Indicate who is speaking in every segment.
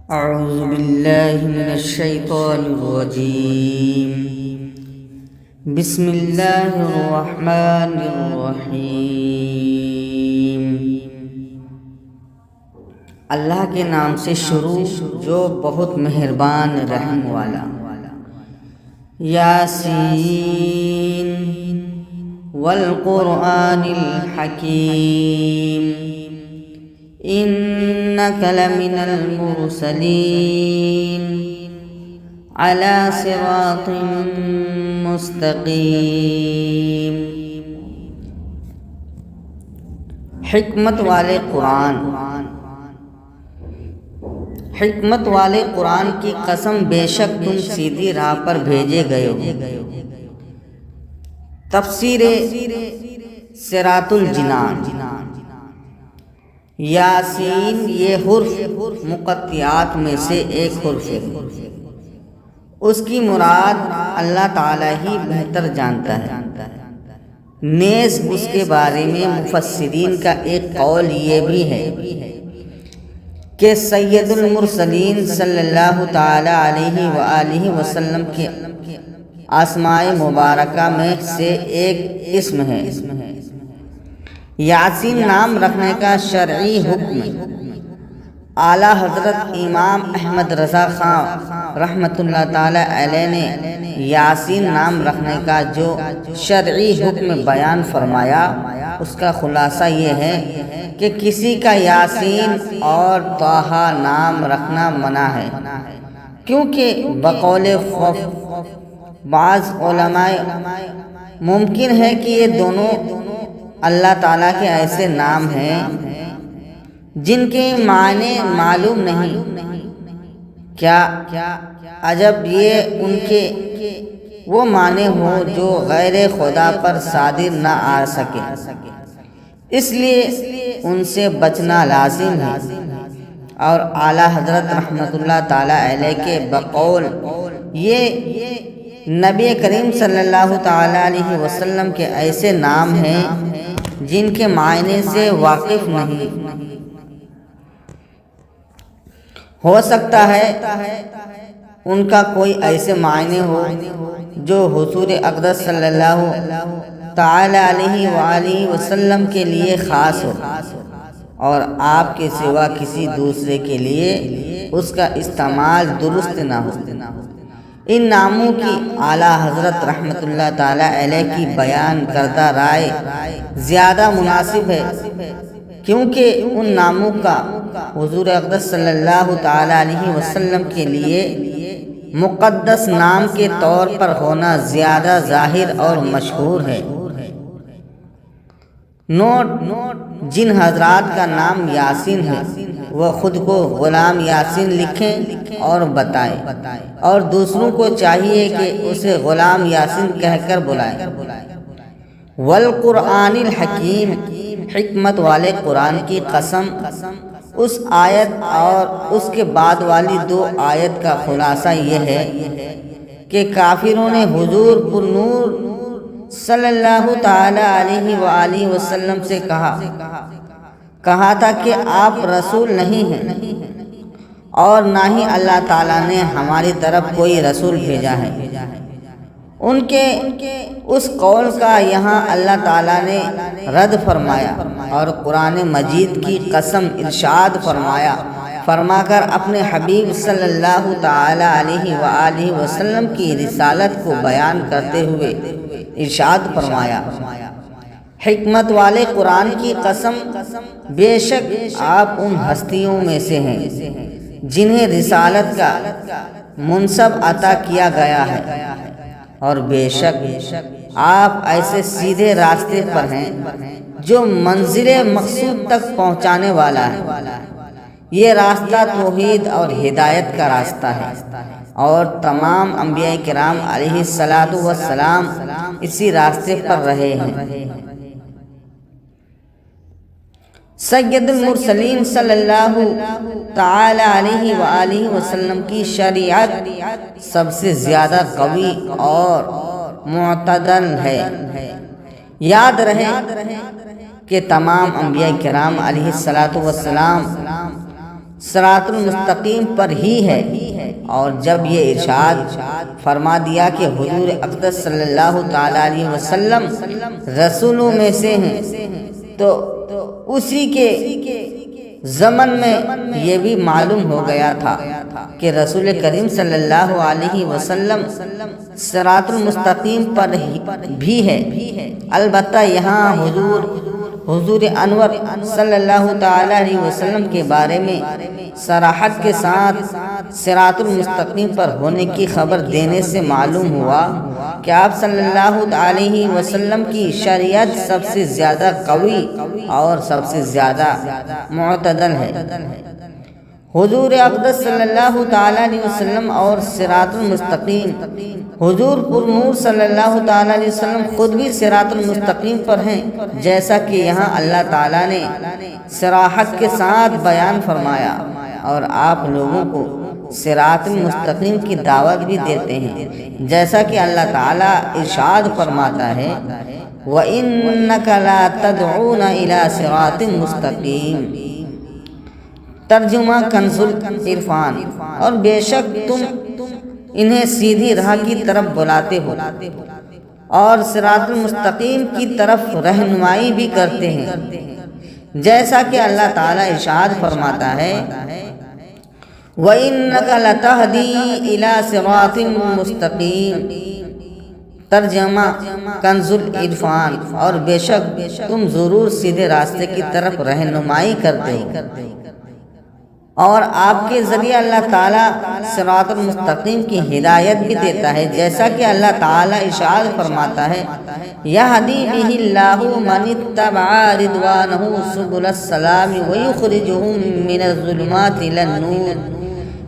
Speaker 1: أعوذ بالله من الشيطان الرجيم. بسم الله الرحمن الرحیم. اللہ کے نام سے شروع جو بہت مہربان رحم والا. یاسین والقرآن الحکیم إنك لمن المرسلين على صراط مستقیم. حکمت والے قرآن. حکمت والے قرآن کی قسم، بے شک تم سیدھی راہ پر بھیجے گئے ہو. تفسیر صراط الجنان. یاسین یہ حرف مقطعات میں سے ایک حرف ہے. اس کی مراد اللہ تعالیٰ ہی بہتر جانتا ہے. نیز اس کے بارے میں مفسرین کا ایک قول یہ بھی ہے کہ سید المرسلین صلی اللہ تعالیٰ علیہ وآلہ وسلم کے اسماء مبارکہ میں سے ایک اسم ہے. یاسین نام رکھنے کا شرعی حکم اعلیٰ حضرت امام احمد رضا خان رحمۃ اللہ تعالی علیہ نے یاسین نام رکھنے کا جو شرعی حکم بیان فرمایا، اس کا خلاصہ یہ ہے کہ کسی کا یاسین اور طٰہٰ نام رکھنا منع ہے، کیونکہ بقول بعض علماء ممکن ہے کہ یہ دونوں اللہ تعالیٰ کے ایسے نام ہیں جن کے معنی معلوم نہیں. کیا عجب یہ ان کے وہ معنی ہو جو غیر خدا پر صادر نہ آ سکے. اس لیے ان سے بچنا لازم ہے. اور اعلیٰ حضرت رحمۃ اللہ تعالیٰ علیہ کے بقول یہ نبی کریم صلی اللہ تعالیٰ علیہ وسلم کے ایسے نام ہیں جن کے معنی سے واقف نہیں. ہو سکتا ہے ان کا کوئی ایسے معنی ہو جو حضور اقدس صلی اللہ تعالیٰ علیہ وآلہ وسلم کے لیے خاص ہو اور آپ کے سوا کسی دوسرے کے لیے اس کا استعمال درست نہ ہو. ان ناموں کی اعلیٰ حضرت رحمۃ اللہ تعالیٰ علیہ کی بیان کردہ رائے زیادہ مناسب ہے، کیونکہ ان ناموں کا حضور اقدس صلی اللہ تعالیٰ علیہ وسلم کے لیے مقدس نام کے طور پر ہونا زیادہ ظاہر اور مشہور ہے. نوٹ: جن حضرات کا نام یاسین ہے وہ خود کو غلام یاسین لکھیں اور بتائیں، اور دوسروں کو چاہیے کہ اسے غلام یاسین کہہ کر بلائیں. والقرآن الحکیم. حکمت والے قرآن کی قسم. اس آیت اور اس کے بعد والی دو آیت کا خلاصہ یہ ہے کہ کافروں نے حضور پر نور صلی اللہ تعالی علیہ وآلہ وسلم سے کہا تھا کہ آپ رسول نہیں ہیں اور نہ ہی اللہ تعالیٰ نے ہماری طرف کوئی رسول بھیجا ہے. ان کے اس قول کا یہاں اللہ تعالیٰ نے رد فرمایا اور قرآن مجید کی قسم ارشاد فرما کر اپنے حبیب صلی اللہ تعالی علیہ وآلہ وسلم کی رسالت کو بیان کرتے ہوئے ارشاد فرمایا: حکمت والے قرآن کی قسم، بے شک آپ ان ہستیوں میں سے ہیں جنہیں رسالت کا منصب عطا کیا گیا ہے، اور بے شک آپ ایسے سیدھے راستے پر ہیں جو منزل مقصود تک پہنچانے والا ہے. یہ راستہ توحید اور ہدایت کا راستہ ہے، اور تمام انبیاء کرام علیہ السلام اسی راستے پر رہے ہیں. سید المرسلین صلی اللہ تعالی علیہ وآلہ وسلم کی شریعت سب سے زیادہ قوی اور معتدل ہے. یاد رہے کہ تمام انبیاء کرام علیہ السلام صراط المستقیم پر ہی ہے۔ اور جب یہ ارشاد فرما دیا کہ حضور اقدس صلی اللہ تعالیٰ علیہ وسلم رسولوں میں سے ہیں، تو اسی کے زمن میں یہ بھی معلوم ہو گیا تھا کہ رسول کریم صلی اللہ علیہ وسلم صراط المستقیم پر بھی ہے۔ البتہ یہاں حضور انور صلی اللہ تعالی علیہ وسلم کے بارے میں صراحت کے ساتھ صراط المستقیم پر ہونے کی خبر دینے سے معلوم ہوا کہ آپ صلی اللہ علیہ وسلم کی شریعت سب سے زیادہ قوی اور سب سے زیادہ معتدل ہے۔ حضور اقدس صلی اللہ تعالیٰ علیہ وسلم اور صراط المستقیم، حضور پر نور صلی اللہ تعالیٰ علیہ وسلم خود بھی صراط المستقیم پر ہیں، جیسا کہ یہاں اللہ تعالیٰ نے صراحت کے ساتھ بیان فرمایا، اور آپ لوگوں کو صراط المستقیم کی دعوت بھی دیتے ہیں، جیسا کہ اللہ تعالیٰ ارشاد فرماتا ہے وَإِنَّكَ لَا تَدْعُونَ إِلَى صِرَاطٍ مُسْتَقِيمٍ۔ ترجمہ کنز العرفان، اور بے شک تم انہیں سیدھی راہ کی طرف بلاتے ہو اور صراط المستقیم کی طرف رہنمائی بھی کرتے ہیں، جیسا کہ اللہ تعالیٰ ارشاد فرماتا ہے وَإِنَّكَ لَتَهْدِي إِلَى صِرَاطٍ مُسْتَقِيمٍ۔ ترجمہ کنز العرفان، اور بے شک تم ضرور سیدھے راستے کی طرف رہنمائی کرتے ہو، اور آپ کے ذریعے اللہ تعالیٰ صراط المستقیم کی ہدایت بھی دیتا ہے، جیسا کہ اللہ تعالیٰ ارشاد فرماتا ہے یہدی بہ اللہ من اتبع رضوانہ سبل السلام ویخرجہم من الظلمات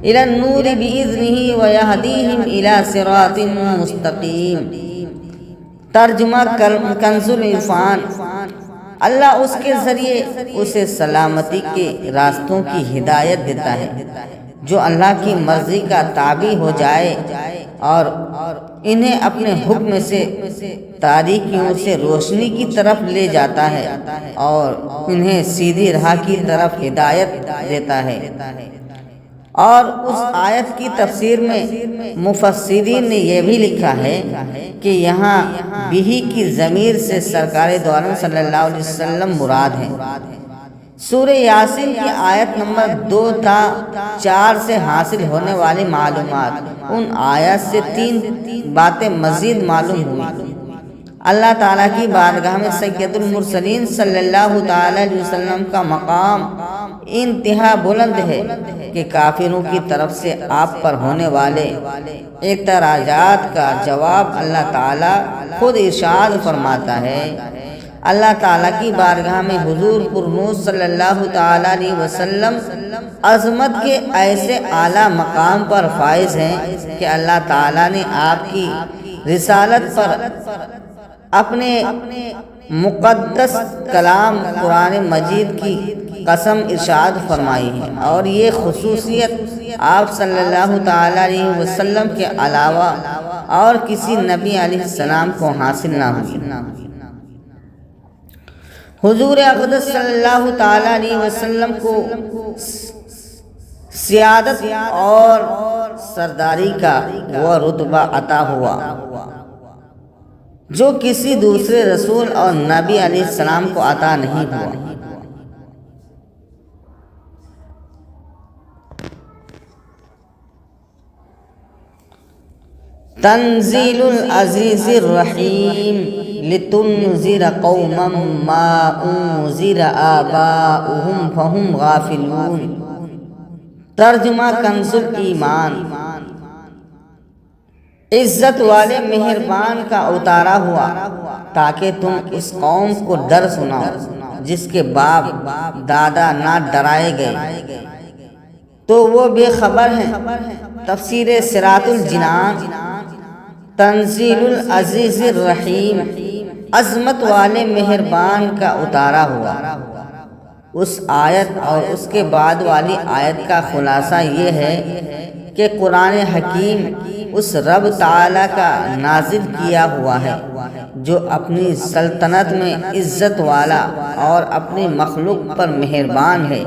Speaker 1: إلى النور بإذنه ويهديهم إلى صراط مستقيم۔ ترجمہ کنز العرفان، اللہ اس کے ذریعے اسے سلامتی کے راستوں کی ہدایت دیتا ہے، جو اللہ کی مرضی کا تابع ہو جائے، اور انہیں اپنے حکم سے تاریکیوں سے روشنی کی طرف لے جاتا ہے، اور انہیں سیدھی راہ کی طرف ہدایت دیتا ہے۔ اور اس آیت کی تفسیر میں مفسرین نے یہ بھی لکھا ہے کہ یہاں بہی کی ضمیر سے سرکار دو عالم صلی اللہ علیہ وسلم مراد ہیں۔ سورہ یاسین کی آیت نمبر 2 تا 4 سے حاصل ہونے والی معلومات، ان آیات سے 3 باتیں مزید معلوم ہوئی۔ اللہ تعالیٰ کی بارگاہ میں سید المرسلین صلی اللہ تعالیٰ علیہ وسلم کا مقام انتہا بلند ہے کہ کافروں کی طرف سے آپ پر ہونے والے اعتراضات کا جواب اللہ تعالیٰ خود ارشاد فرماتا ہے۔ اللہ تعالیٰ کی بارگاہ میں حضور پر نور صلی اللہ تعالیٰ علیہ وسلم عظمت کے ایسے اعلیٰ مقام پر فائز ہیں کہ اللہ تعالیٰ نے آپ کی رسالت پر اپنے مقدس کلام قرآن مجید کی قسم ارشاد فرمائی ہے، اور یہ خصوصیت آپ صلی اللہ تعالیٰ علیہ وسلم کے علاوہ اور کسی نبی علیہ السلام کو حاصل نہ ہوئی۔ حضور اقدس صلی اللہ تعالیٰ علیہ وسلم کو سیادت اور سرداری کا وہ رتبہ عطا ہوا جو کسی دوسرے رسول اور نبی علیہ السلام کو عطا نہیں ہوا۔ تنزیل العزیز الرحیم لتنذر قوما ما انذر آباؤہم فہم غافلون۔ ترجمہ کنز الایمان، عزت والے مہربان کا اتارا ہوا تاکہ تم اس قوم کو ڈر سناؤ جس کے باپ دادا نہ ڈرائے گئے تو وہ بے خبر ہیں۔ تفسیر صراط الجنان، تنزیل العزیز الرحیم، عظمت والے مہربان کا اتارا ہوا۔ اس آیت اور اس کے بعد والی آیت کا خلاصہ یہ ہے کہ قرآن حکیم اس رب تعالیٰ کا نازل کیا ہوا ہے جو اپنی سلطنت میں عزت والا اور اپنی مخلوق پر مہربان ہے۔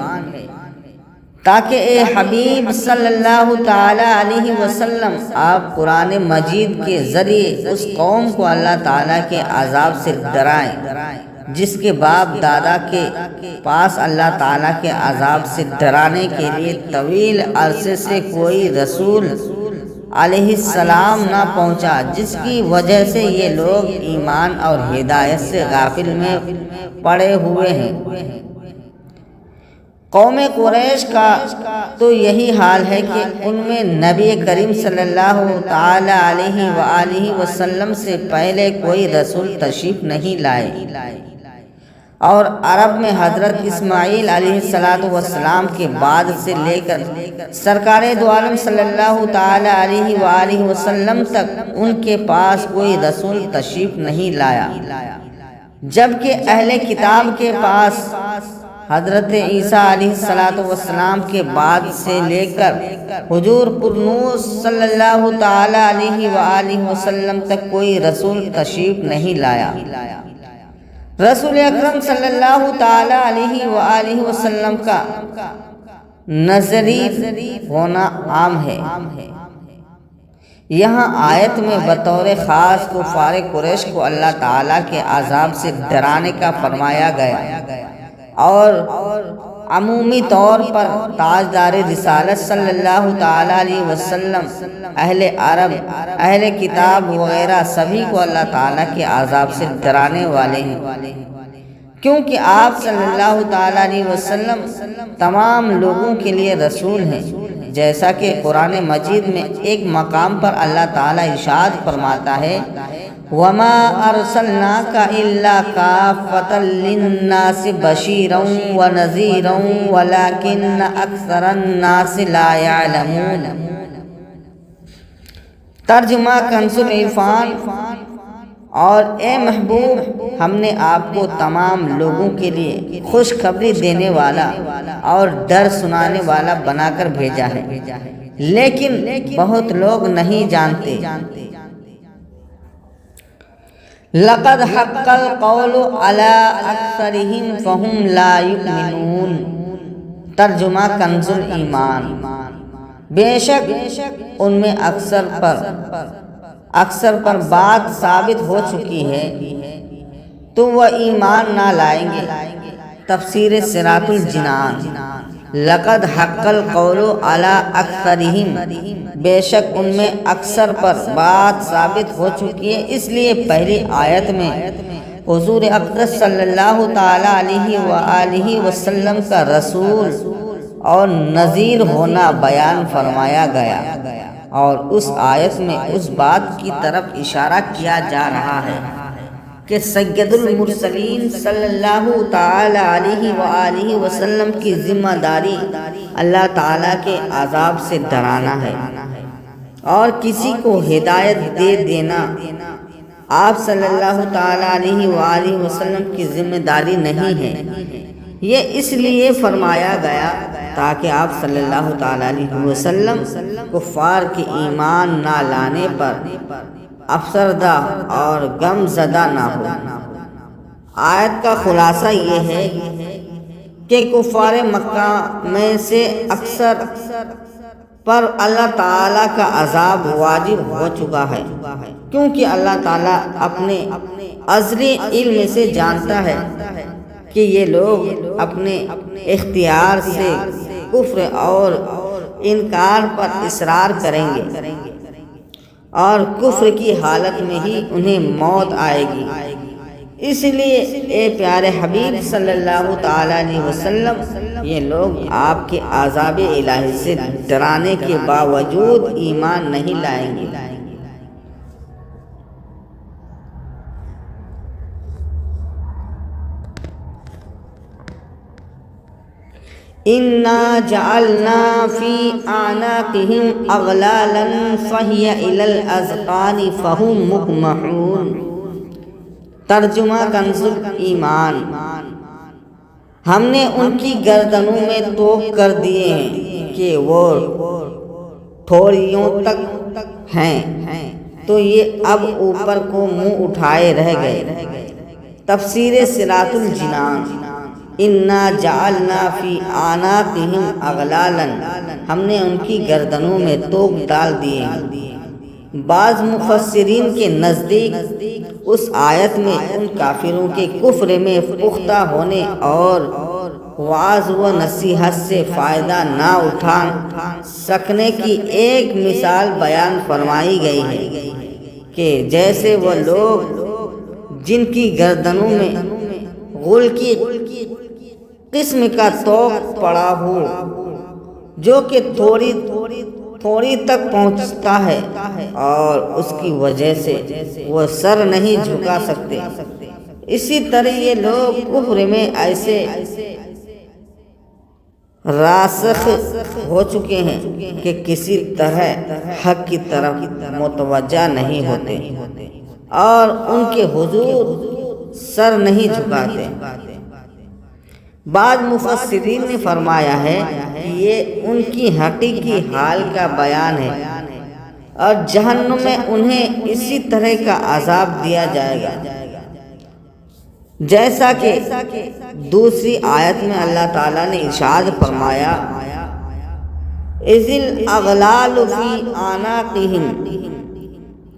Speaker 1: تاکہ اے حبیب صلی اللہ تعالی علیہ وسلم آپ قرآن مجید کے ذریعے اس قوم کو اللہ تعالیٰ کے عذاب سے ڈرائیں جس کے باپ دادا کے پاس اللہ تعالیٰ کے عذاب سے ڈرانے کے لیے طویل عرصے سے کوئی رسول علیہ السلام نہ پہنچا، جس کی وجہ سے یہ لوگ ایمان اور ہدایت سے غافل میں پڑے ہوئے ہیں۔ قوم قریش کا تو یہی حال ہے کہ ان میں نبی کریم صلی اللہ تعالی علیہ وآلہ وسلم سے پہلے کوئی رسول تشریف نہیں لائے، اور عرب میں حضرت اسماعیل علیہ السلام کے بعد سے لے کر سرکار دو عالم صلی اللہ تعالی علیہ وآلہ وسلم تک ان کے پاس کوئی رسول تشریف نہیں لایا، جبکہ اہل کتاب کے پاس حضرت عیسیٰ علیہ السلام کے بعد سے لے کر حضور پرنور صلی اللہ تعالی علیہ وآلہ وسلم تک کوئی رسول تشریف نہیں لایا۔ رسول اکرم صلی اللہ تعالی علیہ وآلہ وسلم کا نظری ہونا عام ہے۔ یہاں آیت میں بطور خاص کفار قریش کو اللہ تعالیٰ کے عذاب سے ڈرانے کا فرمایا گیا، اور عمومی طور پر تاجدار رسالت صلی اللہ تعالی علیہ وسلم، اہل عرب، اہل کتاب وغیرہ سبھی کو اللہ تعالیٰ کے عذاب سے ڈرانے والے ہیں، کیونکہ آپ صلی اللہ تعالی علیہ وسلم تمام لوگوں کے لیے رسول ہیں، جیسا کہ قرآن مجید میں ایک مقام پر اللہ تعالیٰ ارشاد فرماتا ہے وَمَا أَرْسَلْنَاكَ إِلَّا كَافَّةً لِلنَّاسِ بَشِيرًا وَنَذِيرًا وَلَكِنَّ أَكْثَرَ النَّاسِ لَا يَعْلَمُونَ۔ ترجمہ کنز العرفان۔ اور اے محبوب، ہم نے آپ کو تمام لوگوں کے لیے خوشخبری دینے والا اور ڈر سنانے والا بنا کر بھیجا ہے، لیکن بہت لوگ نہیں جانتے۔ لَقَدْ حَقَّ الْقَوْلُ عَلَىٰ أَكْثَرِهِمْ فَهُمْ لَا يُؤْمِنُونَ۔ ترجمہ کنز الایمان۔ بے شک ان میں اکثر پر بات ثابت ہو چکی ہے تو وہ ایمان نہ لائیں گے۔ تفسیر صراط الجنان۔ لقد حق القول علی اکثرہم، بے شک ان میں اکثر پر بات ثابت ہو چکی ہے، اس لیے پہلی آیت میں حضور اقدس صلی اللہ تعالی علیہ وآلہ وسلم کا رسول اور نذیر ہونا بیان فرمایا گیا، اور اس آیت میں اس بات کی طرف اشارہ کیا جا رہا ہے کہ سید المرسلین صلی اللہ تعالی علیہ وآلہ وسلم کی ذمہ داری اللہ تعالیٰ کے عذاب سے ڈرانا ہے، اور کسی کو ہدایت دے دینا آپ صلی اللہ تعالی علیہ وآلہ وسلم کی ذمہ داری نہیں ہے۔ یہ اس لیے فرمایا گیا تاکہ آپ صلی اللہ تعالی علیہ وسلم کفار کے ایمان نہ لانے پر افسردہ اور غم زدہ نہ ہو۔ آیت کا خلاصہ یہ ہے کہ کفار مکہ میں سے اکثر پر اللہ تعالیٰ کا عذاب واجب ہو چکا ہے، کیونکہ اللہ تعالیٰ اپنے ازلی علم سے جانتا ہے کہ یہ لوگ اپنے اختیار سے کفر اور انکار پر اصرار کریں گے، اور کفر کی حالت میں ہی انہیں موت آئے گی۔ اس لیے اے پیارے حبیب صلی اللہ تعالی علیہ وسلم، یہ لوگ آپ کے عذاب الہی سے ڈرانے کے باوجود ایمان نہیں لائیں گے۔ اِنَّا جَعَلْنَا فِي أَعْنَاقِهِمْ أَغْلَالًا فَهِيَ إِلَى الْأَذْقَانِ فَهُمْ مُقْمَحُونَ۔ ترجمہ کنز الایمان۔ ہم نے ان کی گردنوں میں توق کر دیے ہیں کہ وہ ٹھوڑیوں تک ہیں، تو یہ اب اوپر کو منہ اٹھائے رہ گئے۔ تفسیر صراط الجنان۔ انا جعلنا فی اعناقہم اغلالا، ہم نے ان کی گردنوں میں طوق ڈال دیے ہیں۔ بعض مفسرین کے نزدیک اس آیت میں ان کافروں کے کفر میں پختہ ہونے اور وعظ و نصیحت سے فائدہ نہ اٹھا سکنے کی ایک مثال بیان فرمائی گئی ہے کہ جیسے وہ لوگ جن کی گردنوں میں غل کی قسم کا طوق پڑا ہو جو کہ تھوڑی تک پہنچتا ہے اور اس کی وجہ سے وہ سر نہیں جھکا سکتے، اسی طرح یہ لوگ کفر میں ایسے راسخ ہو چکے ہیں کہ کسی طرح حق کی طرف متوجہ نہیں ہوتے اور ان کے حضور سر نہیں جھکاتے۔ بعض مفسرین نے فرمایا ہے کہ یہ ان کی حقیقی حال کا بیان ہے اور جہنم میں انہیں اسی طرح کا عذاب دیا جائے گا، جیسا کہ دوسری آیت میں اللہ تعالیٰ نے ارشاد فرمایا اذ الاغلال فی اعناقہم،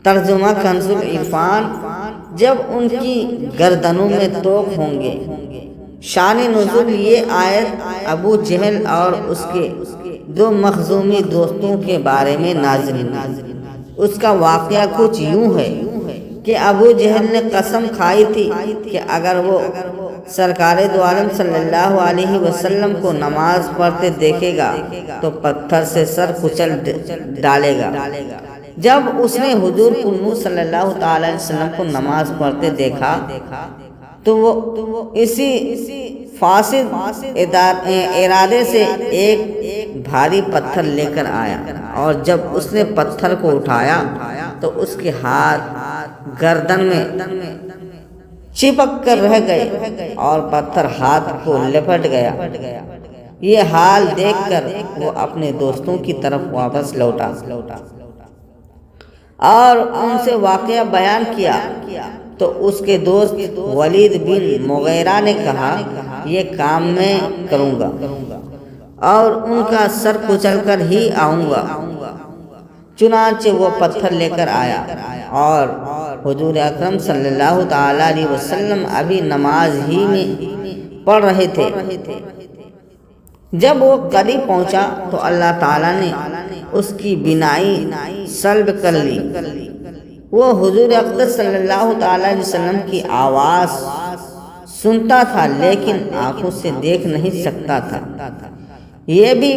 Speaker 1: ترجمہ کنز العرفان، جب ان کی گردنوں میں طوق ہوں گے۔ شان نزول یہ آیت ابو جہل اور اس کے دو مخزومی دوستوں کے بارے میں نازل ہوئی۔ اس کا واقعہ کچھ یوں ہے کہ ابو جہل نے قسم کھائی تھی کہ اگر وہ سرکار دو عالم صلی اللہ علیہ وسلم کو نماز پڑھتے دیکھے گا تو پتھر سے سر کچل ڈالے گا۔ جب اس نے حضور پنو صلی اللہ تعالی علیہ وسلم کو نماز پڑھتے دیکھا تو وہ اسی فاسد ارادے سے ایک بھاری پتھر لے کر آیا، اور جب اس نے پتھر کو اٹھایا تو اس کے ہاتھ گردن میں چپک کر رہ گئے اور پتھر ہاتھ کو لپٹ گیا۔ یہ حال دیکھ کر وہ اپنے دوستوں کی طرف واپس لوٹا اور ان سے واقعہ بیان کیا تو اس کے دوست ولید بن مغیرہ نے کہا یہ کام میں کروں گا اور ان کا سر کچل کر ہی آؤں گا۔ چنانچہ وہ پتھر لے کر آیا اور حضور اکرم صلی اللہ تعالی علیہ وسلم ابھی نماز ہی میں پڑھ رہے تھے۔ جب وہ قریب پہنچا تو اللہ تعالیٰ نے اس کی بینائی سلب کر لی۔ وہ حضور اقدس صلی اللہ تعالی علیہ وسلم کی آواز سنتا تھا لیکن آنکھوں سے دیکھ نہیں سکتا تھا۔ یہ بھی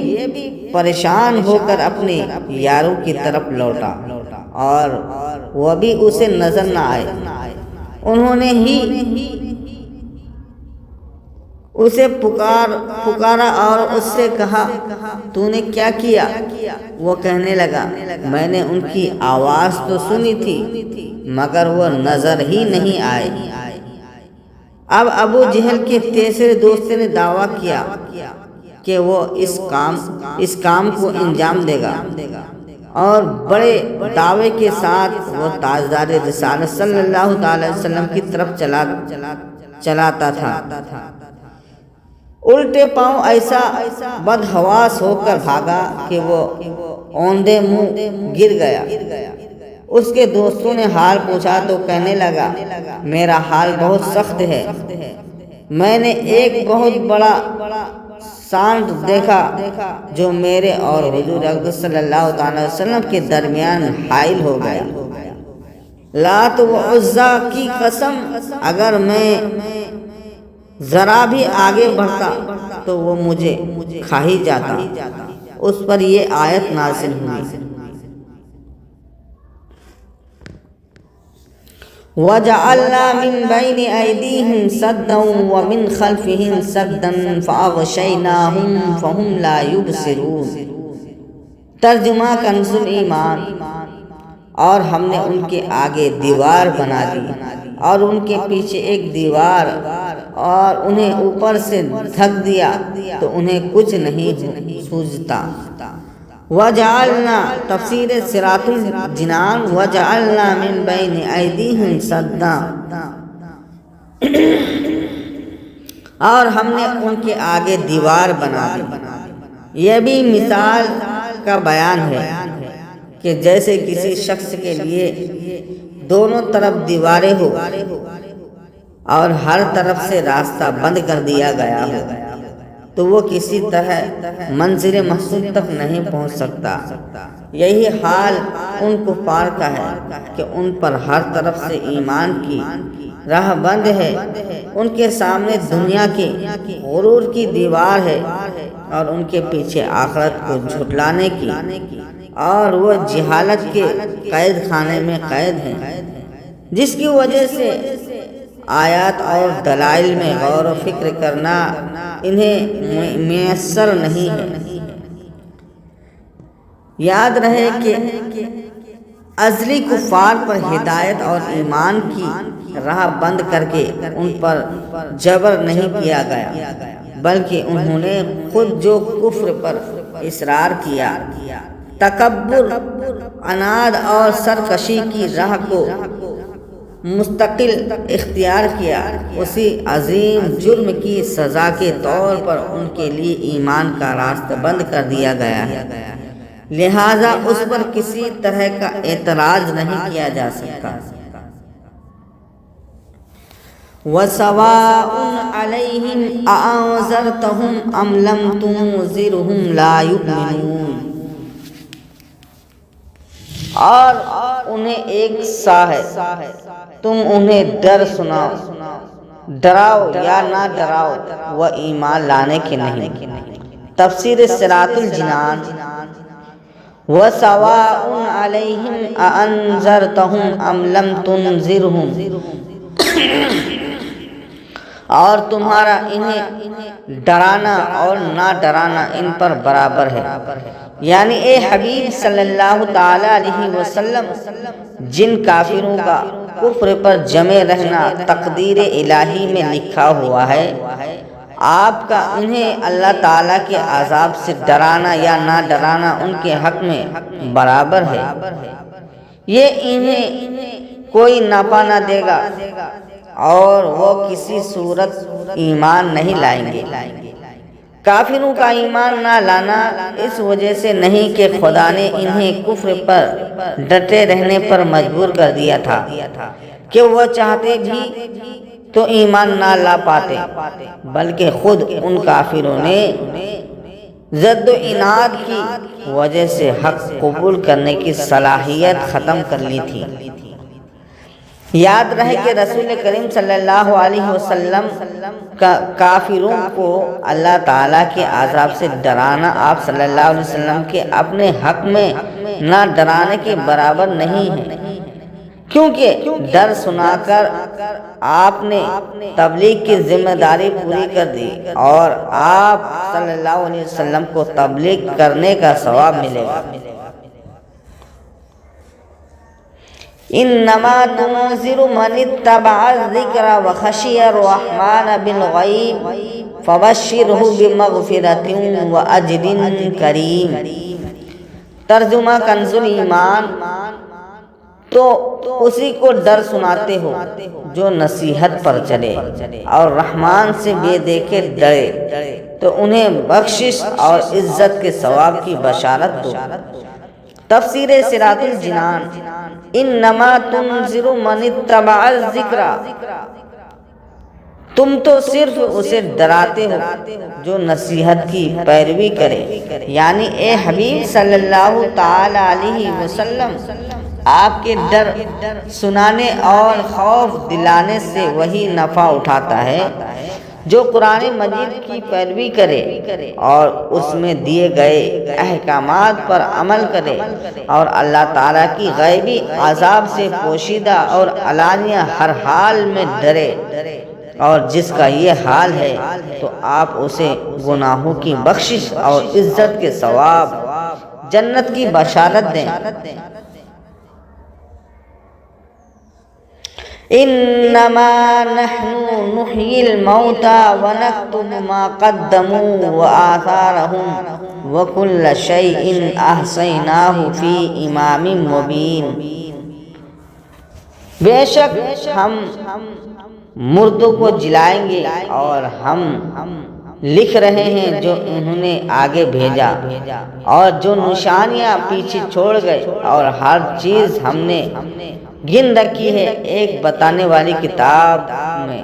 Speaker 1: پریشان ہو کر اپنے یاروں کی طرف لوٹا اور وہ بھی اسے نظر نہ آئے۔ انہوں نے ہی اسے پکارا اور اس سے کہا تو نے کیا کیا؟ وہ کہنے لگا میں نے ان کی آواز تو سنی تھی مگر وہ نظر ہی نہیں آئے۔ اب ابو جہل کے تیسرے دوست نے دعویٰ کیا کہ وہ اس کام کو انجام دے گا اور بڑے دعوے کے ساتھ وہ تاجدار رسالت صلی اللہ تعالی علیہ وسلم کی طرف چلاتا تھا۔ الٹے پاؤں ایسا بدحواس ہو کر بھاگا کہ وہ اوندے منہ گر گیا۔ اس کے دوستوں نے حال پوچھا تو کہنے لگا میرا حال بہت سخت ہے، میں نے ایک بہت بڑا سانڈ دیکھا جو میرے اور حضور اقدس صلی اللہ تعالی وسلم کے درمیان حائل ہو گیا۔ لات و عزا کی قسم اگر میں ذرا بھی آگے بڑھتا تو وہ مجھے کھا ہی جاتا۔ اس پر یہ آیت نازل ہوئی وَجَعَلْنَا مِن بَيْنِ أَيْدِيهِمْ سَدًّا وَمِنْ خَلْفِهِمْ سَدًّا فَأَغْشَيْنَاهُمْ فَهُمْ لَا يُبْصِرُونَ۔ ترجمہ کنز ایمان، اور ہم نے ان کے آگے دیوار بنا دی اور ان کے پیچھے ایک دیوار اور انہیں اوپر سے ڈھک دیا تو انہیں کچھ نہیں سوجھتا۔ وَجَعَلْنَا تفسیر صراط الجنان وَجَعَلْنَا مِن بَيْنِ أَيْدِيهِمْ سَدًّا، اور ہم نے ان کے آگے دیوار بنا دی۔ یہ بھی مثال کا بیان ہے کہ جیسے کسی شخص کے لیے دونوں طرف دیواریں ہو اور ہر طرف سے راستہ بند کر دیا گیا ہو تو وہ کسی طرح منزل مقصود تک نہیں پہنچ سکتا۔ یہی حال ان کفار کا ہے کہ ان پر ہر طرف سے ایمان کی راہ بند ہے، ان کے سامنے دنیا کی غرور کی دیوار ہے اور ان کے پیچھے آخرت کو جھٹلانے کی، اور وہ جہالت کے قید خانے میں قید ہیں، جس کی وجہ سے آیات اور دلائل میں غور و فکر کرنا انہیں میسر نہیں ہے۔ یاد رہے کہ ازلی کفار پر ہدایت اور ایمان کی راہ بند کر کے ان پر جبر نہیں کیا گیا، بلکہ انہوں نے خود جو کفر پر اصرار کیا، تکبر، عناد اور سرکشی کی راہ کو مستقل اختیار کیا، اسی عظیم جرم کی سزا کے طور پر ان کے لیے ایمان کا راستہ بند کر دیا گیا ہے، لہذا اس پر کسی طرح کا اعتراض نہیں کیا جا سکتا۔ وَسَوَاءٌ عَلَيْهِمْ أَأَنذَرْتَهُمْ أَمْ لَمْ تُنذِرْهُمْ لَا يُؤْمِنُونَ۔ اور انہیں ایک سا ہے، تم انہیں ڈر سناؤ، ڈراؤ یا نہ ڈراؤ، وہ ایمان لانے کے نہیں۔ تفسیر صراط الجنان۔ وَسَوَاءٌ عَلَيْهِمْ أَأَنذَرْتَهُمْ أَمْ لَمْ تُنذِرْهُمْ، اور تمہارا انہیں ڈرانا اور نہ ڈرانا ان پر برابر ہے، یعنی اے حبیب صلی اللہ تعالی علیہ وسلم، جن کافروں کا کفر پر جمے رہنا تقدیر الہی میں لکھا ہوا ہے، آپ کا انہیں اللہ تعالیٰ کے عذاب سے ڈرانا یا نہ ڈرانا ان کے حق میں برابر ہے۔ یہ انہیں کوئی نفع نہ دے گا اور وہ کسی صورت ایمان نہیں لائیں گے۔ کافروں کا ایمان نہ لانا اس وجہ سے نہیں کہ خدا نے انہیں کفر پر ڈٹے رہنے پر مجبور کر دیا تھا کہ وہ چاہتے بھی تو ایمان نہ لا پاتے، بلکہ خود ان کافروں نے ضد و عناد کی وجہ سے حق قبول کرنے کی صلاحیت ختم کر لی تھی۔ یاد رہے کہ رسول کریم صلی اللہ علیہ وسلم کا کافروں کو اللہ تعالیٰ کے عذاب سے ڈرانا آپ صلی اللہ علیہ وسلم کے اپنے حق میں نہ ڈرانے کے برابر نہیں ہے، کیونکہ ڈر سنا کر آپ نے تبلیغ کی ذمہ داری پوری کر دی اور آپ صلی اللہ علیہ وسلم کو تبلیغ کرنے کا ثواب ملے گا۔ انما تنذر من اتبع الذکر وخشی الرحمن بالغیب فبشرہ بمغفرۃ واجر کریم۔ ترجمہ کنز ایمان۔ تو اسی کو ڈر سناتے ہو جو نصیحت پر چلے اور رحمان سے بے دیکھے ڈرے، تو انہیں بخشش اور عزت کے ثواب کی بشارت دو۔ تفسیر صراط الجنان۔ انما تنذر من اتبع الذکر، تم تو صرف اسے ڈراتے ہو جو نصیحت کی پیروی کرے، یعنی اے حبیب صلی اللہ تعالی علیہ وسلم، آپ کے ڈر سنانے اور خوف دلانے سے وہی نفع اٹھاتا ہے جو قرآن مجید کی پیروی کرے اور اس میں دیے گئے احکامات پر عمل کرے اور اللہ تعالیٰ کی غیبی عذاب سے پوشیدہ اور علانیہ ہر حال میں ڈرے، اور جس کا یہ حال ہے تو آپ اسے گناہوں کی بخشش اور عزت کے ثواب، جنت کی بشارت دیں۔ انما نحن نحيي الموتى ونكتب ما قدموا وآثارهم وكل شيء احصيناه في امام مبين۔ بے شک ہم مردوں کو جلائیں گے، اور ہم لکھ رہے ہیں جو انہوں نے آگے بھیجا، اور جو نشانیاں پیچھے چھوڑ گئے، اور ہر چیز ہم نے گن رکھی ہے ایک بتانے والی کتاب میں۔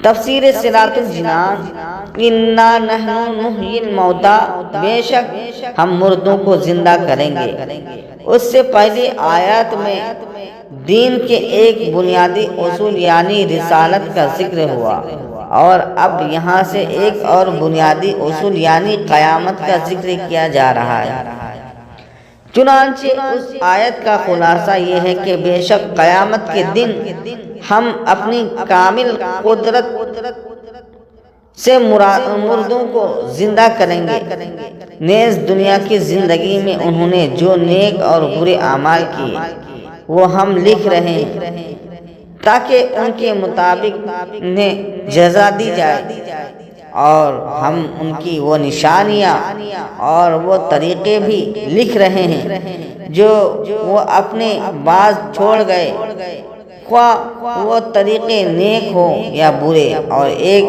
Speaker 1: تفسیر صراط الجنان: انا نحن نحیی الموتیٰ، بے شک ہم مردوں کو زندہ کریں گے۔ اس سے پہلی آیات میں دین کے ایک بنیادی اصول یعنی رسالت کا ذکر ہوا، اور اب یہاں سے ایک اور بنیادی اصول یعنی قیامت کا ذکر کیا جا رہا ہے۔ چنانچہ اس آیت کا خلاصہ یہ ہے کہ بے شک قیامت کے دن ہم اپنی کامل قدرت سے مردوں کو زندہ کریں گے۔ نیز دنیا کی زندگی میں انہوں نے جو نیک اور برے اعمال کیے وہ ہم لکھ رہے ہیں تاکہ ان کے مطابق انہیں جزا دی جائے، اور ہم ان کی وہ نشانیاں اور وہ طریقے بھی لکھ رہے ہیں جو وہ اپنے بعد چھوڑ گئے، خواہ وہ طریقے نیک ہو یا برے، اور ایک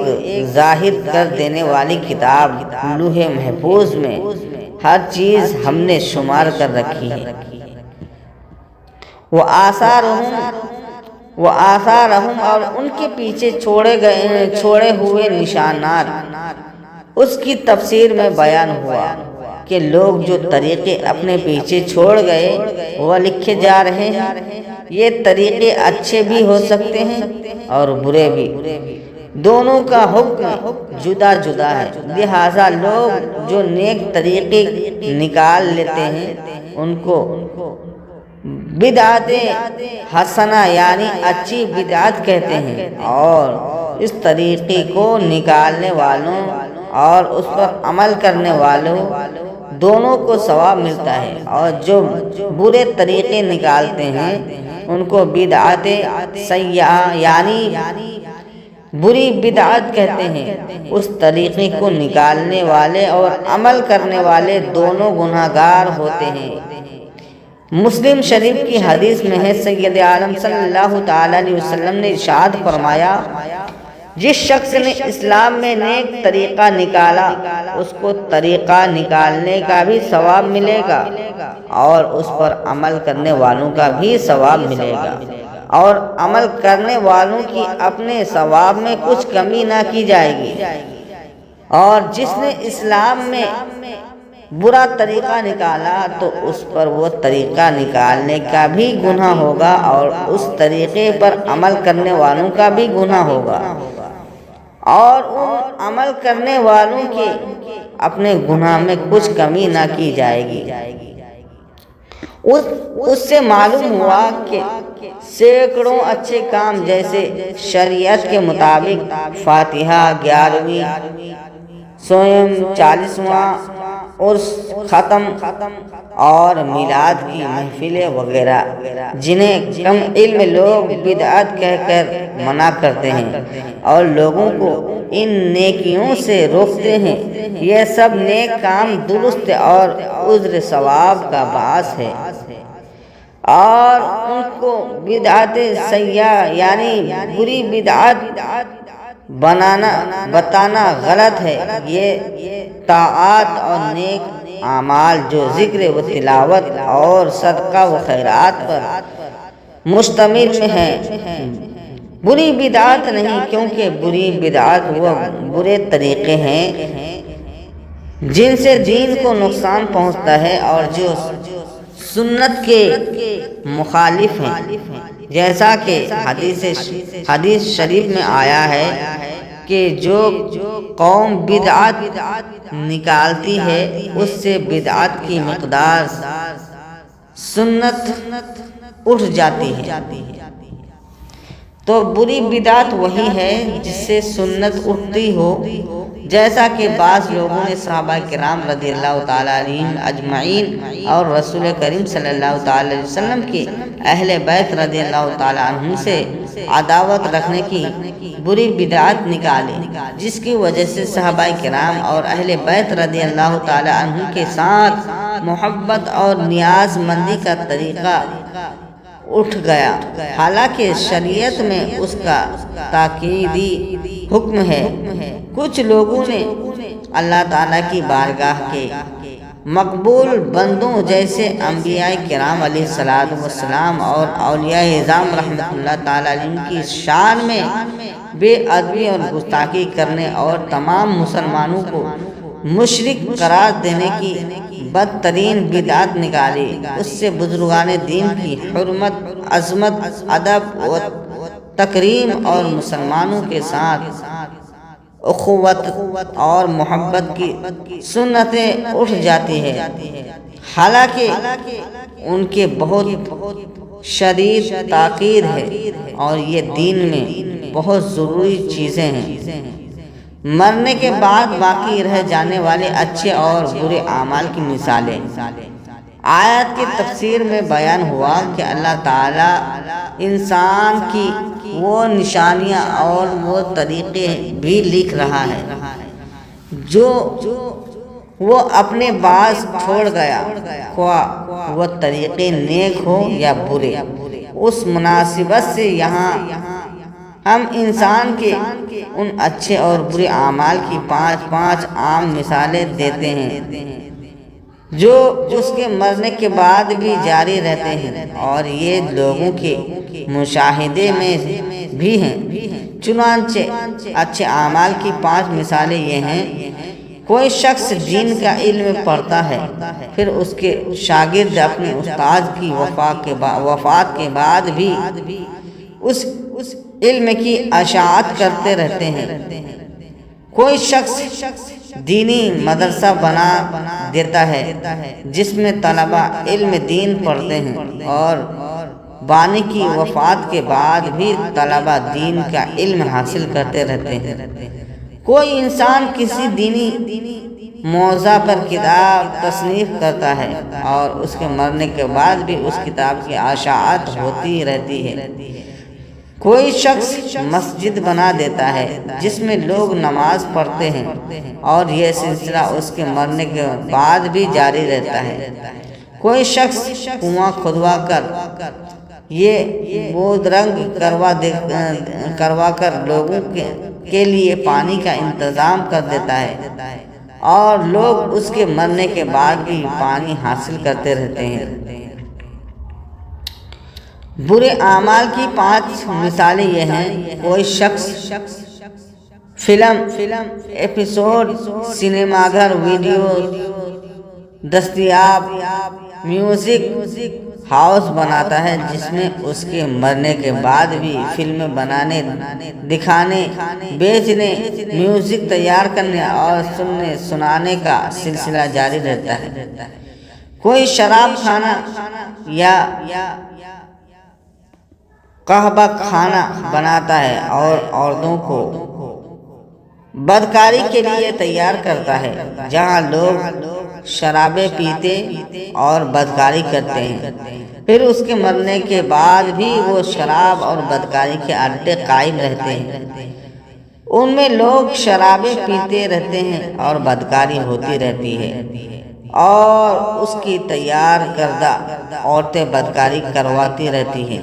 Speaker 1: ظاہر کر دینے والی کتاب لوح محفوظ میں ہر چیز ہم نے شمار کر رکھی ہے۔ وہ آثارہم اور ان کے پیچھے چھوڑے ہوئے نشانات۔ اس کی تفسیر میں بیان ہوا کہ لوگ جو طریقے اپنے پیچھے چھوڑ گئے وہ لکھے جا رہے ہیں۔ یہ طریقے اچھے بھی ہو سکتے ہیں اور برے بھی، دونوں کا حکم جدا جدا ہے، لہٰذا لوگ جو نیک طریقے نکال لیتے ہیں ان کو بدعت حسنہ یعنی اچھی بدعت کہتے ہیں، اور اس طریقے کو نکالنے والوں اور اس پر عمل کرنے والوں دونوں کو ثواب ملتا ہے، اور جو برے طریقے نکالتے ہیں ان کو بدعت سیئہ یعنی بری بدعت کہتے ہیں۔ اس طریقے کو نکالنے والے اور عمل کرنے والے دونوں گناہگار ہوتے ہیں۔ مسلم شریف کی حدیث میں ہے، سید عالم صلی اللہ تعالی علیہ وسلم نے ارشاد فرمایا، جس شخص نے اسلام میں نیک طریقہ نکالا اس کو طریقہ نکالنے کا بھی ثواب ملے گا، اور اس پر عمل کرنے والوں کا بھی ثواب ملے گا، اور عمل کرنے والوں کی اپنے ثواب میں کچھ کمی نہ کی جائے گی۔ اور جس نے اسلام میں برا طریقہ نکالا تو اس پر وہ طریقہ نکالنے کا بھی گناہ ہوگا، اور اس طریقے پر عمل کرنے والوں کا بھی گناہ ہوگا، اور ان عمل کرنے والوں کے اپنے گناہ میں کچھ کمی نہ کی جائے گی۔ اس سے معلوم ہوا کہ سینکڑوں اچھے کام جیسے شریعت کے مطابق فاتحہ 11ویں، سوم 40واں، عرس ختم اور میلاد کی محفلیں وغیرہ، جنہیں کم علم لوگ بدعت کہہ کر منع کرتے ہیں اور لوگوں کو ان نیکیوں سے روکتے ہیں، یہ سب نیک کام درست اور عذر ثواب کا باعث ہے، اور ان کو بدعت سیئہ یعنی بری بدعت بتانا غلط ہے۔ یہ طاعات اور نیک اعمال جو ذکر و تلاوت اور صدقہ و خیرات پر مشتمل ہیں، بری بدعت نہیں، کیونکہ بری بدعت وہ برے طریقے ہیں جن سے دین کو نقصان پہنچتا ہے اور جو سنت کے مخالف ہیں، جیسا کہ حدیث شریف میں آیا ہے کہ جو قوم بدعت نکالتی ہے اس سے بدعت کی مقدار سنت اٹھ جاتی ہے۔ تو بری بدعت وہی ہے جس سے سنت اٹھتی ہو، جیسا کہ بعض لوگوں نے صحابہ کرام رضی اللہ تعالیٰ عنہم اجمعین اور رسول کریم صلی اللہ تعالیٰ علیہ وسلم کے اہل بیت رضی اللہ تعالیٰ عنہم سے عداوت رکھنے کی بری بدعت نکالی، جس کی وجہ سے صحابہ کرام اور اہل بیت رضی اللہ تعالیٰ عنہم کے ساتھ محبت اور نیاز مندی کا طریقہ اٹھ گیا، حالانکہ شریعت میں اس کا تاکیدی حکم ہے۔ کچھ لوگوں نے اللہ تعالیٰ کی بارگاہ کے مقبول بندوں جیسے انبیاء کرام علیہ السلام اور اولیاء اعظام رحمۃ اللہ تعالیٰ علیہ کی شان میں بے ادبی اور گستاخی کرنے اور تمام مسلمانوں کو مشرک قرار دینے کی بدترین بدعت نکالی۔ اس سے بزرگان دین کی حرمت، عظمت، ادب و تکریم اور مسلمانوں کے ساتھ اخوت اور محبت کی سنتیں اٹھ جاتی ہے، حالانکہ ان کے بہت شدید تاکید ہے اور یہ دین میں بہت ضروری چیزیں ہیں۔ مرنے کے بعد باقی رہ جانے والے اچھے اور برے اعمال کی مثالیں۔ آیات کی تفسیر میں بیان ہوا کہ اللہ تعالیٰ انسان کی وہ نشانیاں اور وہ طریقے بھی لکھ رہا ہے جو وہ اپنے باز چھوڑ گیا، خواہ وہ طریقے نیک ہو یا برے۔ اس مناسبت سے یہاں ہم انسان کے ان اچھے اور برے اعمال کی پانچ عام مثالیں دیتے ہیں جو اس کے مرنے کے بعد بھی جاری رہتے ہیں، اور یہ لوگوں کے مشاہدے میں بھی ہیں۔ چنانچہ اچھے اعمال کی 5 مثالیں یہ ہیں: کوئی شخص دین کا علم پڑھتا ہے، پھر اس کے شاگرد اپنے استاد کی وفات کے بعد بھی اس علم کی اشاعت کرتے رہتے ہیں۔ کوئی شخص دینی مدرسہ بنا دیتا ہے جس میں طلبہ علم دین پڑھتے ہیں، اور بانی کی وفات کے بعد بھی طلبہ دین کا علم حاصل کرتے رہتے ہیں۔ کوئی انسان کسی دینی موضوع پر کتاب تصنیف کرتا ہے اور اس کے مرنے کے بعد بھی اس کتاب کی اشاعت ہوتی رہتی ہے۔ کوئی شخص مسجد بنا دیتا ہے جس میں لوگ نماز پڑھتے ہیں، اور یہ سلسلہ اس کے مرنے کے بعد بھی جاری رہتا ہے۔ کوئی شخص کنواں کھدوا کر یہ بودرنگ کروا کر لوگوں کے لیے پانی کا انتظام کر دیتا ہے، اور لوگ اس کے مرنے کے بعد بھی پانی حاصل کرتے رہتے ہیں۔ برے اعمال کی 5 مثالیں یہ ہیں: کوئی شخص فلم ایپیسوڈ، سینما گھر، ویڈیو دستیاب میوزک ہاؤس بناتا ہے جس میں اس کے مرنے کے بعد بھی فلمیں بنانے، دکھانے، بیچنے، میوزک تیار کرنے اور سنانے کا سلسلہ جاری رہتا ہے۔ کوئی شراب خانہ یا قہوہ خانہ بناتا ہے اور عورتوں کو بدکاری کے لیے تیار کرتا ہے، جہاں لوگ شرابیں پیتے اور بدکاری کرتے ہیں۔ پھر اس کے مرنے کے بعد بھی وہ شراب اور بدکاری کے اڈے قائم رہتے ہیں۔ ان میں لوگ شرابیں پیتے رہتے ہیں اور بدکاری ہوتی رہتی ہے، اور اس کی تیار کردہ عورتیں بدکاری کرواتی رہتی ہیں۔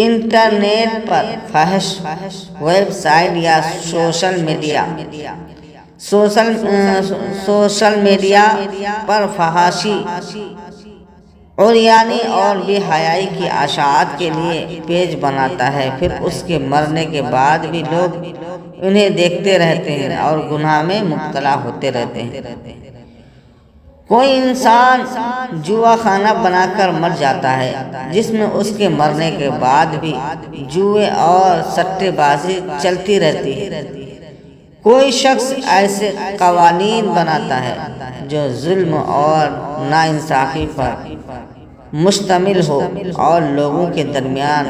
Speaker 1: انٹرنیٹ پر فحش ویب سائٹ یا سوشل میڈیا پر فحاشی، عریانی اور بے حیائی کی اشاعت کے لیے پیج بناتا ہے، پھر اس کے مرنے کے بعد بھی لوگ انہیں دیکھتے رہتے ہیں اور گناہ میں مبتلا ہوتے رہتے ہیں۔ کوئی انسان جوا خانہ بنا کر مر جاتا ہے جس میں اس کے مرنے کے بعد بھی جوئے اور سٹے بازی چلتی رہتی ہے۔ کوئی شخص ایسے قوانین بناتا ہے جو ظلم اور ناانصافی پر مشتمل ہو اور لوگوں کے درمیان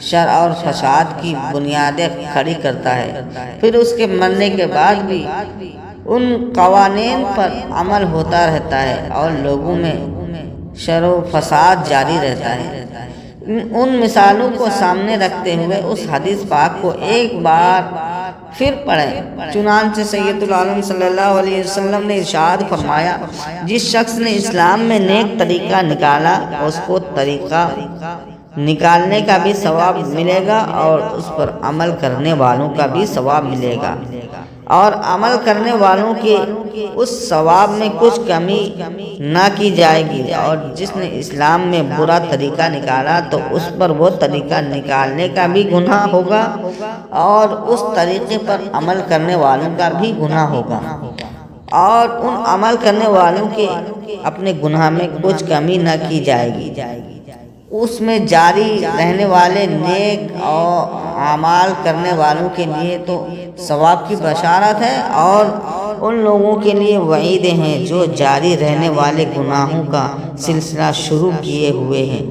Speaker 1: شر اور فساد کی بنیادیں کھڑی کرتا ہے، پھر اس کے مرنے کے بعد بھی ان قوانین پر عمل ہوتا رہتا ہے اور لوگوں میں شر و فساد جاری رہتا ہے۔ ان مثالوں کو سامنے رکھتے ہوئے اس حدیث پاک کو ایک بار پھر پڑھیں۔ چنانچہ سید العالم صلی اللہ علیہ وسلم نے ارشاد فرمایا، جس شخص نے اسلام میں نیک طریقہ نکالا اس کو طریقہ نکالنے کا بھی ثواب ملے گا اور اس پر عمل کرنے والوں کا بھی ثواب ملے گا، اور عمل کرنے والوں کے اس ثواب میں کچھ کمی نہ کی جائے گی۔ اور جس نے اسلام میں برا طریقہ نکالا تو اس پر وہ طریقہ نکالنے کا بھی گناہ ہوگا اور اس طریقے پر عمل کرنے والوں کا بھی گناہ ہوگا، اور ان عمل کرنے والوں کے اپنے گناہ میں کچھ کمی نہ کی جائے گی۔ اس میں جاری رہنے والے نیک اور اعمال کرنے والوں کے لیے تو ثواب کی بشارت ہے، اور ان لوگوں کے لیے وعیدیں ہیں جو جاری رہنے والے گناہوں کا سلسلہ شروع کیے ہوئے ہیں۔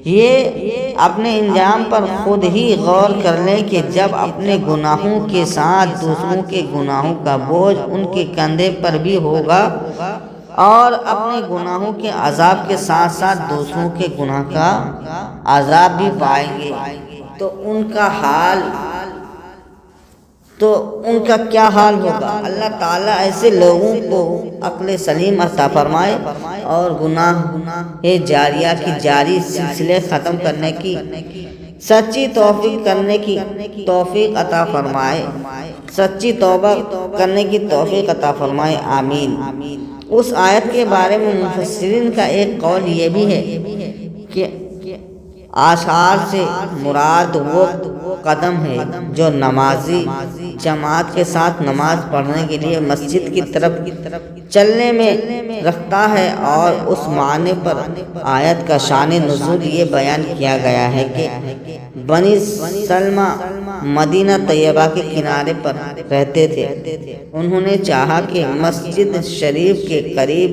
Speaker 1: یہ اپنے انجام پر خود ہی غور کر لیں کہ جب اپنے گناہوں کے ساتھ دوسروں کے گناہوں کا بوجھ ان کے کندھے پر بھی ہوگا، اور اپنے گناہوں کے عذاب کے ساتھ ساتھ دوسروں کے گناہ کا عذاب بھی پائیں گے، تو ان کا کیا حال ہوگا۔ اللہ تعالیٰ ایسے لوگوں کو عقل سلیم عطا فرمائے اور گناہ جاریہ کی جاری سلسلے ختم کرنے کی سچی توفیق کرنے کی توفیق عطا فرمائے، سچی توبہ کرنے کی توفیق عطا فرمائے، آمین۔ اس آیت کے بارے میں مفسرین کا ایک قول یہ بھی ہے کہ آثار سے مراد وہ قدم ہے جو نمازی جماعت کے ساتھ نماز پڑھنے کے لیے مسجد کی طرف چلنے میں رکھتا ہے، اور اس معنی پر آیت کا شان نزول یہ بیان کیا گیا ہے کہ بنی سلمہ مدینہ طیبہ کے کنارے پر رہتے تھے، انہوں نے چاہا کہ مسجد شریف کے قریب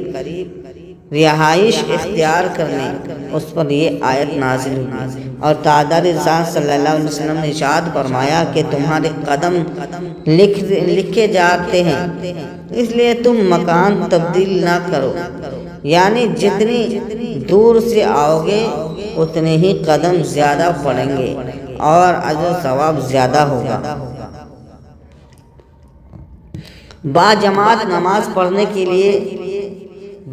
Speaker 1: رہائش اختیار کرنے، اس پر یہ آیت نازل ہوئی، اور تاجدار رسالت صلی اللہ علیہ وسلم نے ارشاد فرمایا کہ تمہارے قدم لکھے جاتے ہیں، اس لیے تم مکان تبدیل نہ کرو، یعنی جتنی دور سے آؤ گے اتنے ہی قدم زیادہ پڑیں گے اور اجر و ثواب زیادہ ہوگا۔ با جماعت نماز پڑھنے کے لیے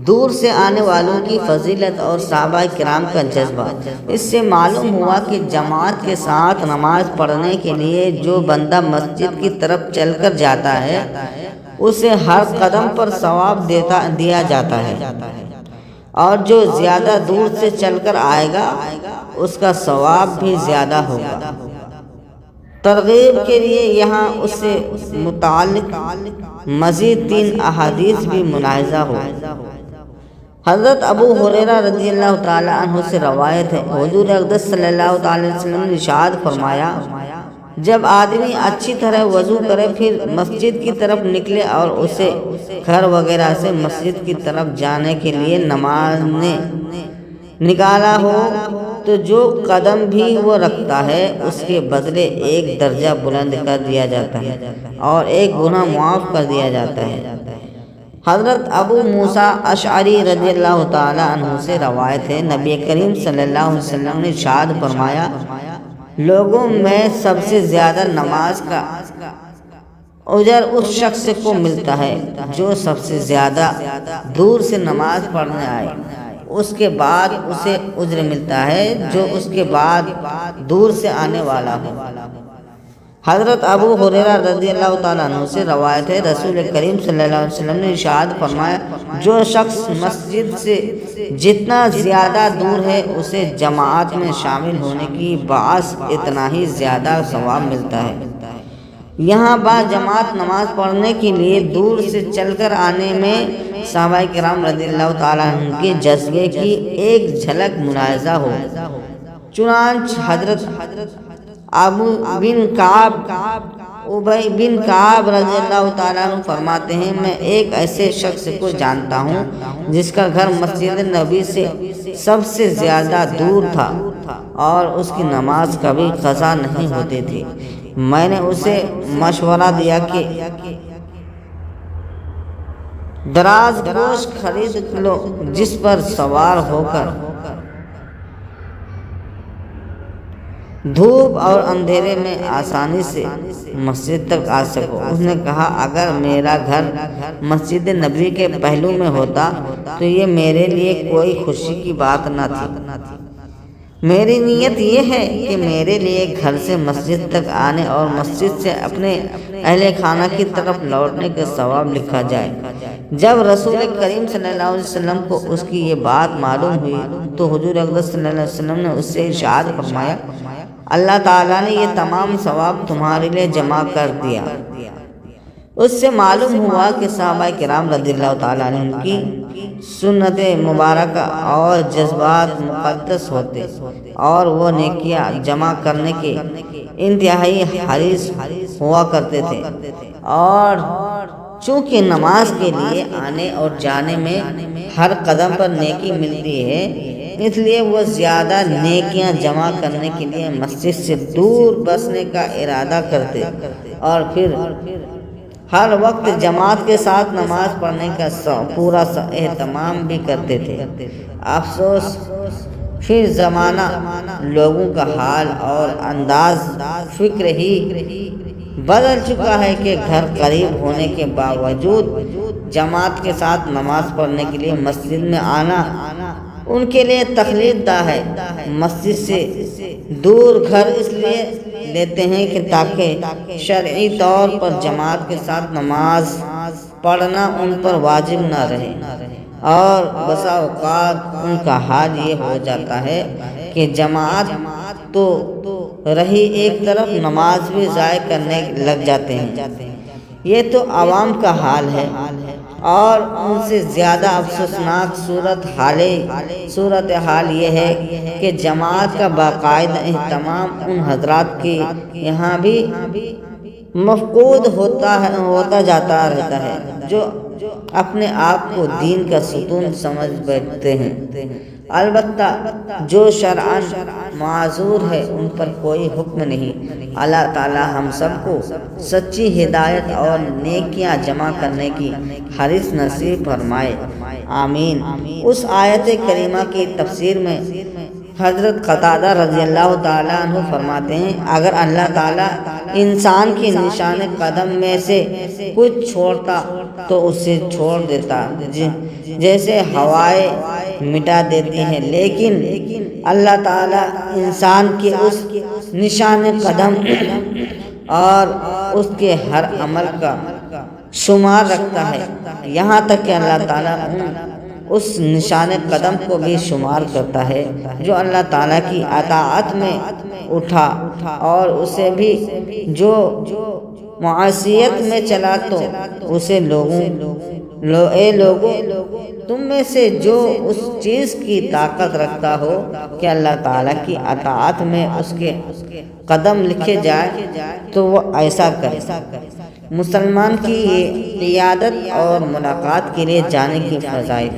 Speaker 1: دور سے آنے والوں کی فضیلت اور صحابہ کرام کا جذبہ، اس سے معلوم ہوا کہ جماعت کے ساتھ نماز پڑھنے کے لیے جو بندہ مسجد کی طرف چل کر جاتا ہے اسے ہر قدم پر ثواب دیا جاتا ہے، اور جو زیادہ دور سے چل کر آئے گا اس کا ثواب بھی زیادہ ہوگا۔ ترغیب کے لیے یہاں اس سے متعلق مزید 3 احادیث بھی ملاحظہ ہو۔ حضرت ابو ہریرہ رضی اللہ تعالیٰ عنہ سے روایت ہے، حضور اقدس صلی اللہ تعالیٰ علیہ وسلم نے ارشاد فرمایا، جب آدمی اچھی طرح وضو کرے پھر مسجد کی طرف نکلے اور اسے گھر وغیرہ سے مسجد کی طرف جانے کے لیے نماز نے نکالا ہو تو جو قدم بھی وہ رکھتا ہے اس کے بدلے 1 درجہ بلند کر دیا جاتا ہے اور 1 گناہ معاف کر دیا جاتا ہے۔ حضرت ابو موسیٰ اشعری رضی اللہ تعالیٰ عنہ سے روایت ہے، نبی کریم صلی اللہ علیہ وسلم نے ارشاد فرمایا، لوگوں میں سب سے زیادہ نماز کا اجر اس شخص کو ملتا ہے جو سب سے زیادہ دور سے نماز پڑھنے آئے، اس کے بعد اسے اجر ملتا ہے جو اس کے بعد دور سے آنے والا ہو۔ حضرت ابو ہریرہ رضی اللہ تعالیٰ عنہ سے روایت ہے، رسول کریم صلی اللہ علیہ وسلم نے ارشاد فرمایا، جو شخص مسجد سے جتنا زیادہ دور ہے اسے جماعت میں شامل ہونے کی باعث اتنا ہی زیادہ ثواب ملتا ہے۔ یہاں با جماعت نماز پڑھنے کے لیے دور سے چل کر آنے میں صحابہ کرام رضی اللہ تعالیٰ عنہ کے جذبے کی ایک جھلک ملاحظہ ہو۔ چنانچہ حضرت ابو بن کعب رضی اللہ تعالیٰ عنہ فرماتے ہیں، میں ایک ایسے شخص کو جانتا ہوں جس کا گھر مسجد نبی سے سب سے زیادہ دور تھا اور اس کی نماز کبھی قضا نہیں ہوتی تھی۔ میں نے اسے مشورہ دیا کہ دراز گوش خرید لو جس پر سوار ہو کر دھوپ اور اندھیرے میں آسانی سے مسجد تک آ سکو۔ اس نے کہا اگر میرا گھر مسجد نبوی کے پہلو میں ہوتا تو یہ میرے لیے کوئی خوشی کی بات نہ تھی۔ میری نیت یہ ہے کہ میرے لیے گھر سے مسجد تک آنے اور مسجد سے اپنے اہل خانہ کی طرف لوٹنے کا ثواب لکھا جائے۔ جب رسول کریم صلی اللہ علیہ وسلم کو اس کی یہ بات معلوم ہوئی تو حضور اقدس صلی اللہ علیہ وسلم نے اس سے ارشاد فرمایا اللہ تعالیٰ نے یہ تمام ثواب تمہارے لیے جمع کر دیا۔ اس سے معلوم ہوا کہ صحابہ کرام رضی اللہ تعالیٰ عنہ کی سنت مبارکہ اور جذبات مقدس ہوتے اور وہ نیکیاں جمع کرنے کے انتہائی حریص ہوا کرتے تھے، اور چونکہ نماز کے لیے آنے اور جانے میں ہر قدم پر نیکی ملتی ہے، اس لیے وہ زیادہ نیکیاں جمع کرنے کے لیے مسجد سے دور بسنے کا ارادہ کرتے اور پھر ہر وقت جماعت کے ساتھ نماز پڑھنے کا پورا اہتمام بھی کرتے تھے۔ افسوس پھر زمانہ لوگوں کا حال اور انداز فکر ہی بدل چکا ہے کہ گھر قریب ہونے کے باوجود جماعت کے ساتھ نماز پڑھنے کے لیے مسجد میں آنا ان کے لیے تکلیف دہ ہے۔ مسجد سے دور گھر اس لیے لیتے ہیں کہ تاکہ شرعی طور پر جماعت کے ساتھ نماز پڑھنا ان پر واجب نہ رہے، اور بسا اوقات ان کا حال یہ ہو جاتا ہے کہ جماعت تو رہی ایک طرف نماز بھی ضائع کرنے لگ جاتے ہیں۔ یہ تو عوام کا حال ہے، اور ان سے زیادہ افسوسناک صورتحال یہ ہے کہ جماعت کا باقاعدہ اہتمام ان حضرات کے یہاں بھی مفقود ہوتا جاتا رہتا ہے جو اپنے آپ کو دین کا ستون سمجھ بیٹھتے ہیں۔ البتہ جو شرعاً معذور ہے ان پر کوئی حکم نہیں۔ اللہ تعالی ہم سب کو سچی ہدایت اور نیکیاں جمع کرنے کی حرص نصیب فرمائے، آمین۔ اس آیت کریمہ کی تفسیر میں حضرت قتادہ رضی اللہ تعالیٰ عنہ فرماتے ہیں اگر اللہ تعالیٰ انسان کی نشان قدم میں سے کچھ چھوڑتا تو اسے چھوڑ دیتا، جیسے ہوائیں مٹا دیتی ہیں، لیکن اللہ تعالیٰ انسان کے اس نشان قدم اور اس کے ہر عمل کا شمار رکھتا ہے، یہاں تک کہ اللہ تعالیٰ اس نشان قدم کو بھی شمار کرتا ہے جو اللہ تعالیٰ کی اطاعت میں اٹھا، اور اسے بھی جو معصیت میں چلا تو اسے اے لوگوں تم میں سے جو اس چیز کی طاقت رکھتا ہو کہ اللہ تعالیٰ کی اطاعت میں اس کے قدم لکھے جائے تو وہ ایسا کرے۔ مسلمان کی یہ قیادت اور ملاقات کے لیے جانے کی فضائل،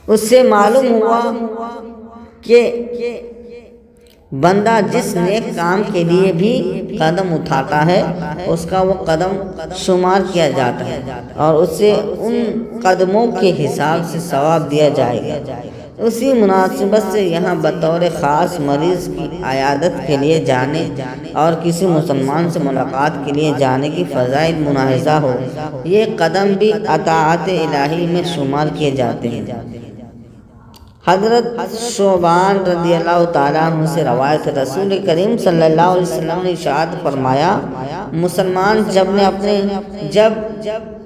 Speaker 1: اس سے معلوم ہوا کہ بندہ جس نیک کام کے لیے بھی قدم اٹھاتا ہے اس کا وہ قدم شمار کیا جاتا ہے اور اسے ان قدموں کے حساب سے ثواب دیا جائے گا۔ اسی مناسبت سے یہاں بطور خاص مریض کی عیادت کے لیے جانے اور کسی مسلمان سے ملاقات کے لیے جانے کی فضائل ملاحظہ ہو، یہ قدم بھی اطاعت الہی میں شمار کیے جاتے ہیں۔ حضرت ثوبان رضی اللہ تعالیٰ عنہ سے روایت ہے رسول کریم صلی اللہ علیہ وسلم نے ارشاد فرمایا مسلمان جب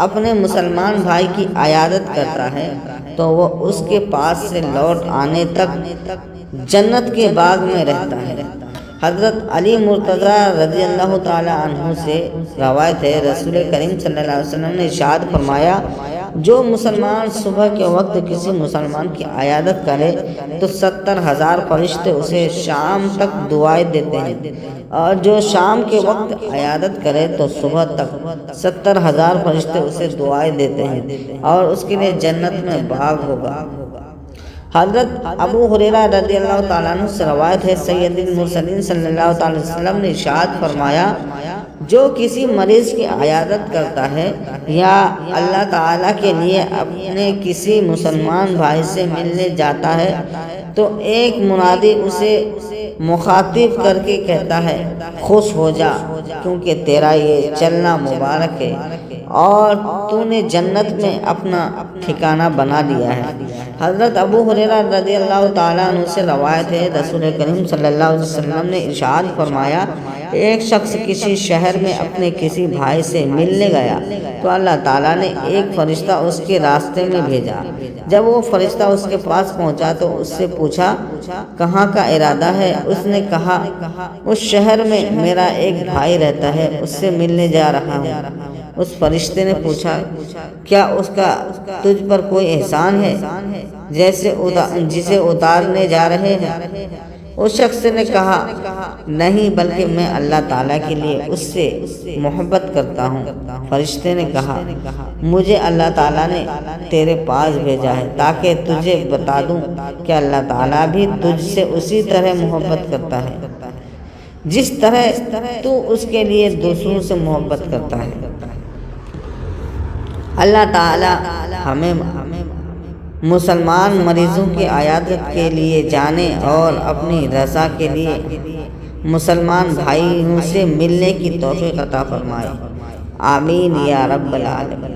Speaker 1: اپنے مسلمان بھائی کی عیادت کرتا ہے تو وہ اس کے پاس سے لوٹ آنے تک جنت کے باغ میں رہتا ہے۔ حضرت علی مرتضیٰ رضی اللہ تعالیٰ عنہ سے روایت ہے رسول کریم صلی اللہ علیہ وسلم نے ارشاد فرمایا جو مسلمان صبح کے وقت کسی مسلمان کی عیادت کرے تو 70,000 فرشتے اسے شام تک دعائیں دیتے ہیں، اور جو شام کے وقت عیادت کرے تو صبح تک 70,000 فرشتے اسے دعائیں دیتے ہیں اور اس کے لیے جنت میں باغ ہوگا۔ حضرت ابو ہریرہ رضی اللہ تعالیٰ عنہ سے روایت ہے سید المرسلین صلی اللہ تعالیٰ علیہ وسلم نے ارشاد فرمایا جو کسی مریض کی عیادت کرتا ہے یا اللہ تعالیٰ کے لیے اپنے کسی مسلمان بھائی سے ملنے جاتا ہے تو ایک منادی اسے مخاطب کر کے کہتا ہے خوش ہو جا کیونکہ تیرا یہ چلنا مبارک ہے اور تو نے جنت میں اپنا ٹھکانہ بنا لیا ہے۔ حضرت ابو ہریرہ رضی اللہ تعالیٰ عنہ سے روایت ہے، رسول کریم صلی اللہ علیہ وسلم نے ارشاد فرمایا، ایک شخص کسی شہر میں اپنے کسی بھائی سے ملنے گیا تو اللہ تعالیٰ نے ایک فرشتہ اس کے راستے میں بھیجا۔ جب وہ فرشتہ اس کے پاس پہنچا تو اس سے پوچھا کہاں کا ارادہ ہے؟ اس نے کہا اس شہر میں میرا ایک بھائی رہتا ہے، اس سے ملنے جا رہا ہوں۔ اس فرشتے نے پوچھا کیا اس کا تجھ پر کوئی احسان ہے جسے اتارنے جا رہے ہیں؟ اس شخص نے کہا نہیں، بلکہ میں اللہ تعالیٰ کے لیے اس سے محبت کرتا ہوں۔ فرشتے نے کہا مجھے اللہ تعالیٰ نے تیرے پاس بھیجا ہے تاکہ تجھے بتا دوں کہ اللہ تعالیٰ بھی تجھ سے اسی طرح محبت کرتا ہے جس طرح تو اس کے لیے دوسروں سے محبت کرتا ہے۔ اللہ تعالیٰ ہمیں مسلمان مریضوں کی عیادت کے لیے جانے اور اپنی رضا کے لیے مسلمان بھائیوں سے ملنے کی توفیق عطا فرمائے، آمین یا رب العالمین۔